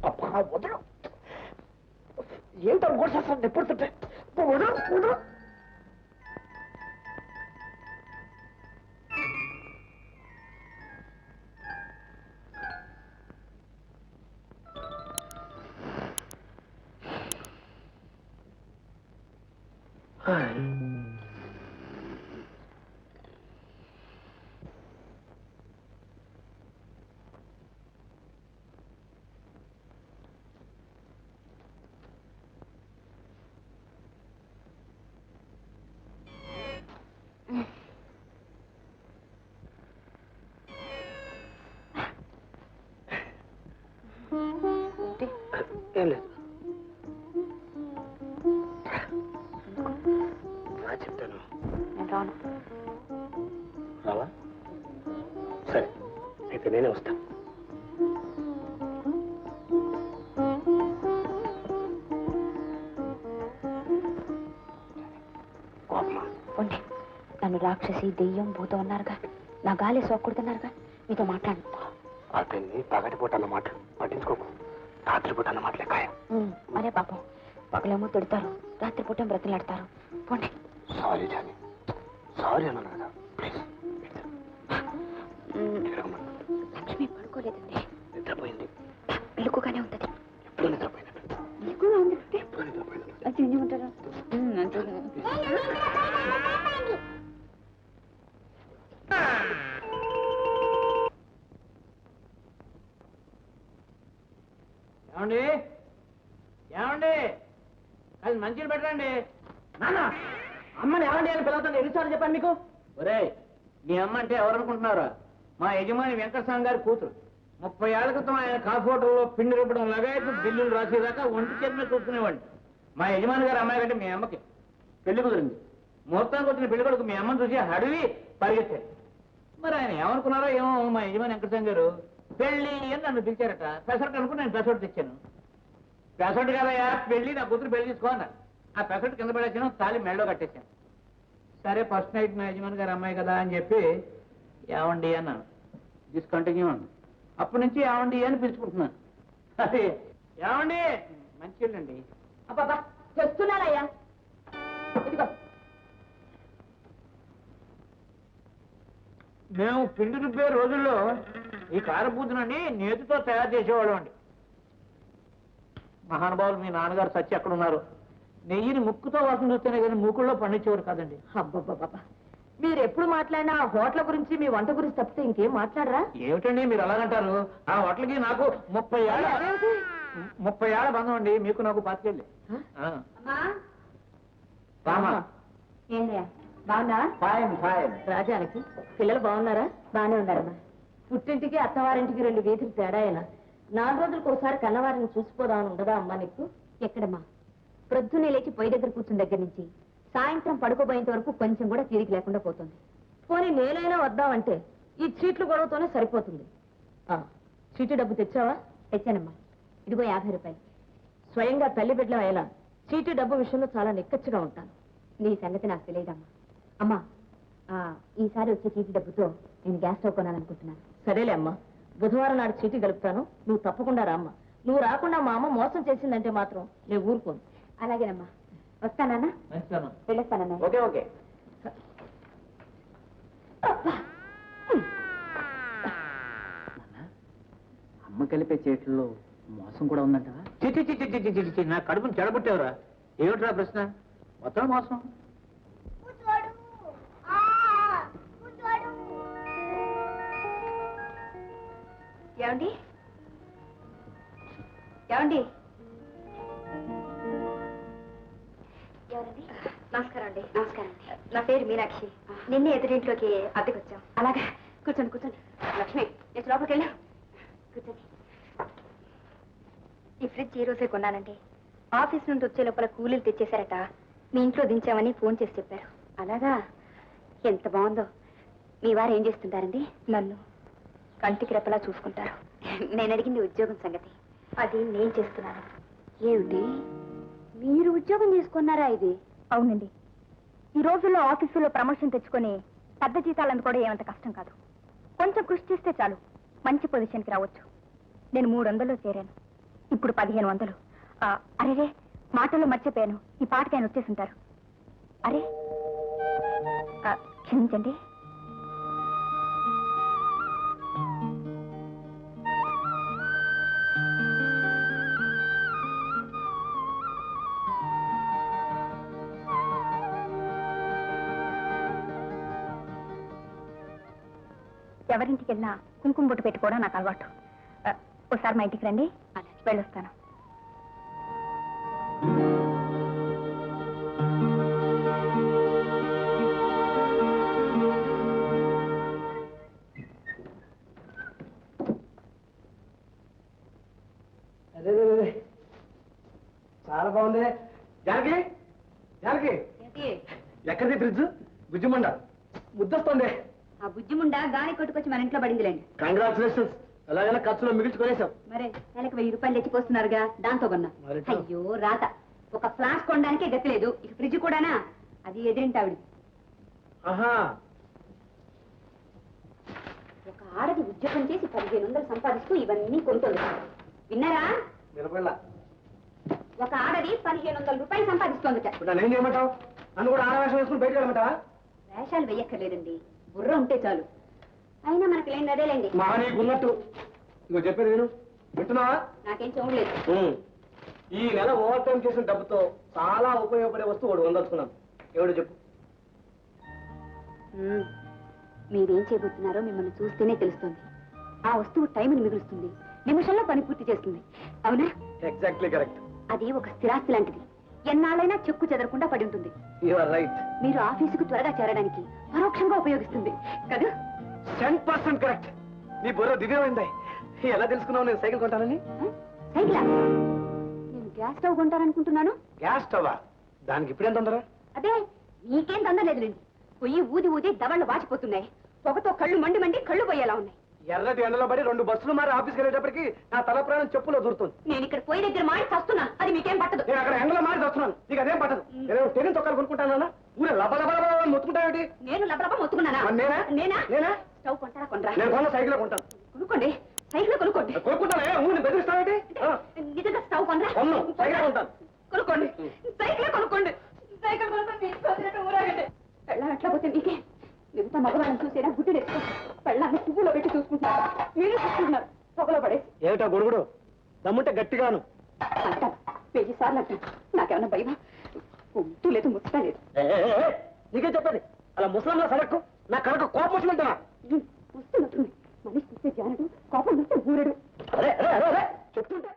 అబ్బా వదలు. ఏంటో కూడా చేస్తాను ఎప్పుడుతుంటే వదలు వదలు. ఏం లేదు రా చెప్తాను. నేను రాను. రావా? సరే అయితే నేనే వస్తాను. ఉండి నన్ను రాక్షసి దెయ్యం భూతం అన్నారుగా, నా గాలి సోకూడుతున్నారుగా, మీతో మాట్లాడు. అతన్ని పగటిపూట అన్న మాటలు పట్టించుకోకు. రాత్రిపూట అన్న మాటలే ఖాయం. మరే పాపం, పగలేమో తిడతారు, రాత్రిపూట బ్రతిలాడతారు. పోండి. సారీ జాని, సారీ అన్నాను కదా, ప్లీజ్. లక్ష్మి పడుకోలేదండి, నిద్రపోయింది. మెలుకుగానే ఉంటుంది. ఎప్పుడు నిద్రపోయినట్టు? మెలుకుగా ఉంది. ఎప్పుడు నిద్రపోయినట్టు? అది ఉంటారా? ఏమండి ఏమండి అది మంచిగా పెట్టండి. నాన్న అమ్మని ఏమండి అని పిల్లలతో ఎన్నిసార్లు చెప్పాను మీకు? ఒరే మీ అమ్మ అంటే ఎవరనుకుంటున్నారా? మా యజమాని వెంకటస్వామి గారి కూతురు. 30 ఏళ్ల క్రితం ఆయన కాఫీ హోటల్లో పిండి రుబ్బడం లగాయతు బిల్లులు రాసేదాకా ఒంటి చేతి మీద చూసుకునేవాడిని. మా యజమాని గారి అమ్మాయి కంటే మీ అమ్మకి పెళ్లి కుదిరింది. ముహూర్తానికి వచ్చిన పెళ్లి కొడుకు మీ అమ్మని చూసి అడివి పరిగెత్తాడు. మరి ఆయన ఏమనుకున్నారో ఏమో మా యజమాని వెంకటస్వామి గారు పెళ్లి అని నన్ను పిలిచారట. పెసరట్ అనుకుని నేను పెసరట్ తెచ్చాను. పెసరట్ కదయ్యా పెళ్లి, నా కూతురు పెళ్లి తీసుకోన్నారు. ఆ పెసరట్ కింద పడేసాను, తాళి మెళ్ళో కట్టేశాను. సరే ఫస్ట్ నైట్ మా యజమాని గారి అమ్మాయి కదా అని చెప్పి ఏమండి అన్నాను. డిస్కంటిన్యూ అన్నాను. అప్పటి నుంచి ఏమండి అని పిలుచుకుంటున్నాను. అదే ఏమండి మంచి వెళ్ళండి. అబ్బాబా చెప్తున్నానయ్యా, ఇదిగో మేము పిండి రుబ్బే రోజుల్లో ఈ కారపూతనండి నేతితో తయారు చేసేవాళ్ళం అండి. మహానుభావులు మీ నాన్నగారు సచ్చి ఎక్కడ ఉన్నారు. నెయ్యిని ముక్కుతో వాసన చూస్తేనే కానీ మూకుల్లో పండించేవారు కాదండి. అబ్బబ్బబ్బా, మీరు ఎప్పుడు మాట్లాడినా ఆ హోటల్ గురించి, మీ వంట గురించి తప్పితే ఇంకేం మాట్లాడరా? ఏమిటండి మీరు అలాగంటారు? ఆ హోటల్కి నాకు 30 ఏళ్ల బంధం అండి. మీకు నాకు 25 ఏళ్ళే. రామా ఏంటయ్యా బాగున్నా? Fine fine. రాజానికి పిల్లలు బాగున్నారా? బాగానే ఉన్నారమ్మా. పుట్టింటికి అత్తవారింటికి 2 వీధులు తేడా అయినా 4 రోజులకు ఒకసారి కన్నవారిని చూసిపోదామని ఉండదా అమ్మా నీకు? ఎక్కడమ్మా, ప్రొద్దునే లేచి పొయ్యి దగ్గర కూర్చున్న దగ్గర నుంచి సాయంత్రం పడుకోబోయేంత వరకు కొంచెం కూడా తీరిక లేకుండా పోతుంది. పోనీ నేనైనా వద్దామంటే ఈ చీట్లు గొడవతోనే సరిపోతుంది. చీటీ డబ్బు తెచ్చావా? తెచ్చానమ్మా, ఇదిగో 50 రూపాయలు. స్వయంగా తల్లి బిడ్డల అయినా చీటీ డబ్బు విషయంలో చాలా నిక్కచ్చిగా ఉంటాను. నీ సంగతి నాకు తెలియదమ్మా. అమ్మా, ఈసారి వచ్చే చీటీ డబ్బుతో నేను గ్యాస్ స్టవ్ కొనాలనుకుంటున్నాను. సరేలే అమ్మా, బుధవారం నాడు చీటీ గలుపుతాను, నువ్వు తప్పకుండా రామ్మా. నువ్వు రాకుండా మా అమ్మ మోసం చేసిందంటే మాత్రం నేను ఊరుకోను. అలాగేనమ్మా, వస్తానన్నా. వెళ్ళొస్తానన్నా. Okay okay. అమ్మ కలిపే చేతుల్లో మోసం కూడా ఉందంట. చిచి నా కడుపుని చెడబుట్టేవరా? ఏమిట్రా ప్రశ్న? మొత్తం మోసం. ఏమండి ఏమండి? ఎవరండి? నమస్కారం అండి. నమస్కారం అండి. నా పేరు మీనాక్షి. నిన్నే ఎదురింట్లోకి అద్దెకొచ్చాం. అలాగా, కూర్చోండి కూర్చోండి. లక్ష్మి నేను లోపలికి వెళ్ళా. కూర్చోండి. ఈ ఫ్రిడ్జ్ ఈ రోజే కొన్నానండి. ఆఫీస్ నుండి వచ్చే లోపల కూలీలు తెచ్చేశారట. మీ ఇంట్లో దించామని ఫోన్ చేసి చెప్పారు. అలాగా, ఎంత బాగుందో. మీ వారు ఏం చేస్తుంటారండి? నన్ను కంటికి రెప్పలా చూసుకుంటారు. నేను అడిగింది ఉద్యోగం సంగతి. అది నేను చేస్తున్నాను. ఏమిటి, మీరు ఉద్యోగం చేసుకున్నారా? ఇది అవునండి. ఈ రోజుల్లో ఆఫీసులో ప్రమోషన్ తెచ్చుకొని పెద్ద జీతాలు అందుకోవడం ఏమంత కష్టం కాదు. కొంచెం కృషి చేస్తే చాలు మంచి పొజిషన్కి రావచ్చు. నేను 300లో చేరాను. ఇప్పుడు 1500. అరే మాటల్లో మర్చిపోయాను, ఈ పాటకి ఆయన వచ్చేసి ఉంటారు. అరే క్షమించండి. ఎవరింటికి వెళ్ళినా కుంకుమ బొట్టు పెట్టుకోవడం నాకు అలవాటు. ఒకసారి మా ఇంటికి రండి, వెళ్ళొస్తాను. అదే చాలా బాగుంది. జానకి జానకి ఎక్కడిది ఫ్రిడ్జ్? బుజ్జిమండ ముద్దొస్తుంది. ఆ బుజ్జిముండా గాలి కొట్టుకొచ్చి మన ఇంట్లో పడిందిలేండి. కంగ్రాచులేషన్స్. ఎలాగైనా ఖర్చులో మిగిల్చుకొనేసాం. మరే నెలకు 1000 రూపాయలు తెచ్చిపోస్తున్నారుగా, దాంతో కొన్నా. అయ్యో రాత, ఒక ఫ్లాస్క్ కొనడానికే గతి లేదు, ఇక ఫ్రిడ్జ్ కూడానా? అది ఎదిరింటి ఆవిడ. ఆహా, ఒక ఆడది ఉద్యోగం చేసి 1500 సంపాదిస్తూ ఇవన్నీ కొంటుంది. విన్నారా? నిలబడలా. ఒక ఆడది 1500 రూపాయలు సంపాదిస్తోందట. నన్ను ఏం చేయమంటావు? నన్ను కూడా ఆడవేషం వేసుకుని బయటకు వెళ్ళమంటావా? వేషాలు వెయ్యక్కర్లేదండి, బుర్ర ఉంటే చాలు. అయినా మనకి లేని అదేలేండి. మా నీకు ఉన్నట్టు ఇగో చెప్పేది విను. వింటున్నావా? నాకేం చూడలేదు. ఈ నెల ఓవర్ టైం చేసిన డబ్బుతో చాలా ఉపయోగపడే వస్తువు ఒకటి వందలుచుకున్నాను. ఎవడు చెప్పు? మీరేం చేయబోతున్నారో మిమ్మల్ని చూస్తేనే తెలుస్తుంది. ఆ వస్తువు టైంని మిగులుస్తుంది, నిమిషంలో పని పూర్తి చేస్తుంది. అవునా? Exactly correct. అది ఒక స్థిరాస్తి లాంటిది, ఎన్నాళ్ళైనా చెక్కు చెదరకుండా పడి ఉంటుంది. You are right. మీరు ఆఫీసుకు త్వరగా చేరడానికి పరోక్షంగా ఉపయోగిస్తుంది కదా? 10% కరెక్ట్. నీ బుర్ర దివ్యమైంది. ఎలా తెలుసుకున్నావు నేను సైకిల్ కొంటానని? సైకిలా? నేను గ్యాస్ స్టవ్ కొంటాననుకుంటున్నాను. గ్యాస్ స్టవా? దానికి ఇప్పుడేం తొందర? అదే నీకేం తొందరలేదులేండి. పొయ్యి ఊది ఊది దవళ్ళు వాచిపోతున్నాయి, పొగతో కళ్ళు మండి మండి కళ్ళు పోయేలా ఉన్నాయి. ఎర్రటి ఎండలో పడి 2 బస్సులు మారి ఆఫీస్కి వెళ్ళేటప్పటికి నా తల ప్రాణం చెప్పులో దూరుతుంది. నేను ఇక్కడ పొయ్యి దగ్గర మాడి చస్తున్నాను, అది మీకేం పట్టదు. నేను అక్కడ ఎండలో మారి వస్తున్నాను, నీకు అదేం పట్టదు. నేను టెన్నిస్ తొక్కలు కొనుక్కుంటానా? ఊరే లబలబల మొత్తుకుంటావేంటి? నేను లబ్బలబ్బ మొత్తుకున్నానా? నేనా? నేనా? నేనా? స్టవ్ కొంటారా? కొనరా? నేను కొన్న సైకిల్ కొంటాను. కొనుక్కోండి, సైకిల్ కొనుక్కోండి. కొనుక్కుంటానే ఊరిని బెదిరిస్తావేంటి? నిజంగా స్టవ్ కొనరా? కొన్ను సైకిల్ కొంటాను. కొనుక్కోండి, సైకిల్ కొనుక్కోండి. సైకిల్ కొనుక్కోండి, ఊరాగండి. పెళ్ళం ఎట్లా పోతే మీకే? మిగతా మగవాళ్ళని చూసేనా గుడ్డు తెచ్చుకో. పెళ్ళాన్ని పువ్వులో పెట్టి చూసుకుంటున్నారు, మీరు చూసుకుంటున్నారు పొగలో పడేసి. ఏమిటా గొడుగుడు? దమ్ముంటే గట్టిగాను అంటాను 1000 సార్లు అంటాను. నాకేమన్నా భయమా? ఉంటూ లేదు, ముచ్చట లేదు. నీకే చెప్పండి. అలా ముసలంలో సడక్కు నా కనుక కోపం వచ్చిందంటావా? వస్తుంది మనిషి చూస్తే జానడు, కోపం వస్తే ఊరడు. అరే అరే అరే చెప్తుంటే